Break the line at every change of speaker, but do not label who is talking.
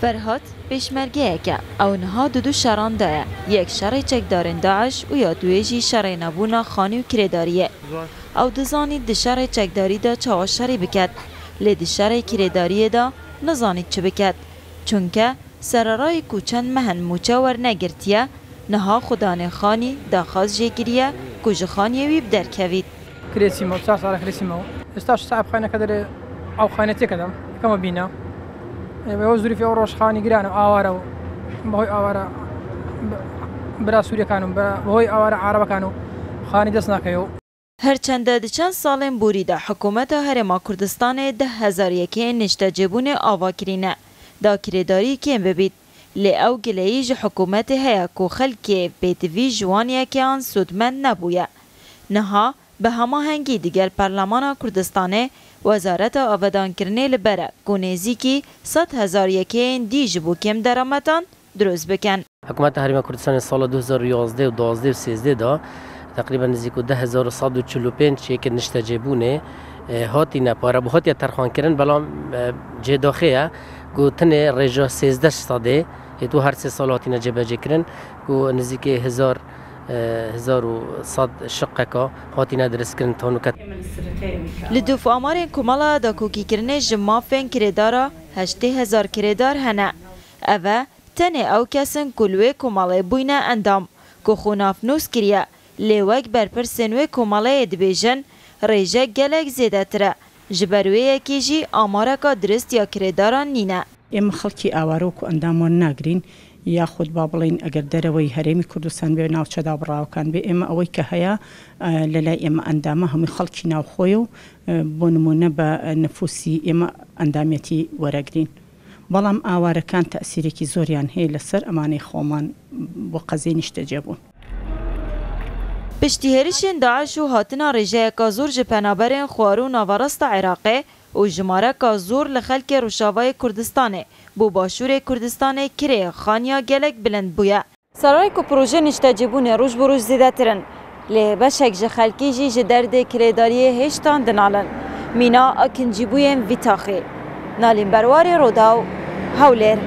فرهاد پیشمرگه که او نها دو شران داره، یک شر چکدارن داعش و یا دویجی شر نبونا خانی و کرداریه. او دزانید شر چکداری دا چه شری بکد، لید شر کرداریه دا نزانید چه بکد، چونکه سرارای کوچن مهن موچه ور نگرتیه، نها خدان خانی دا خاص جگریه کج خانی ویب درکوید.
كريسيمو بصح صار كريسيمو استاش صعب خانه كدر او خانتي كدم كما بينا وزوري في اوروش خاني جرانو اوارا بهوي اوارا برا سوريا كانوا بهوي اوارا عرب كانوا خاني دسنا كيو
هرچند چند سالن بوریده حکومت هرما کردستان 10,001 نشتجبون آواکرینه دا کرداری کم ببید لی او گلیج حکومت هیا کو خلک بیتوی جوانیه که آن سودمند نبویه نها به هماهنگی دیگر پارلمان کردستان وزارت آبادان کرنه لبره گونیزی که 100,001 دیج بو کم درآمدان درست بکن.
حکومت هرما کردستان سال 2011 و 12 و 13 دا تقریبا نزدیک 10,145 یک نشتجبونه هاتی نپاره به هاتی ترخان کردن بلام جه داخله گوتن رجا 13 ساده تو هر 3 سال هاتی نجبه کردن گو نزدیک 1100 شقه که هاتی ندرس کردن تانو کت.
لدوف آمار کمالا دا کوکی کرنه جمافین کردارا 8,000 کردار هنه. اوه تنه او کسن کلوه کمالا بوینه اندام که خوناف نوس کریه لیوک برپرسنوه کمالا دبیجن ریجه گلک زیده تره. جبروه یکی جی آمارا که درست یا کرداران نینه.
ام خلکی آوارو کو اندامون نگرین یا خود بابلین اگر دروی هرمی کردستان به ناو چدا براو کن به ام اوی که هیا للا ام اندامه همی خلکی ناو خویو بونمونه به نفوسی ام اندامیتی ورگرین بلام آواره کان تأثیری که زوریان هی لسر امانی خومان و قزینش تجابون
پشتیهریشن داعش و هاتنا رجای کازور جپنابرین خوارو ناوراست عراقه و جماره کازور لخلک روشاوای کردستانه بو باشور کردستان کره خانیا گلک بلند بویا. سرای کو پروژه نشتجبون روش بروش زیده ترن. لی بشک جخلکی جی جدرد کرداریه هشتان دنالن. مینا اکنجی بویم ویتاخی. نالین بروار روداو هولر.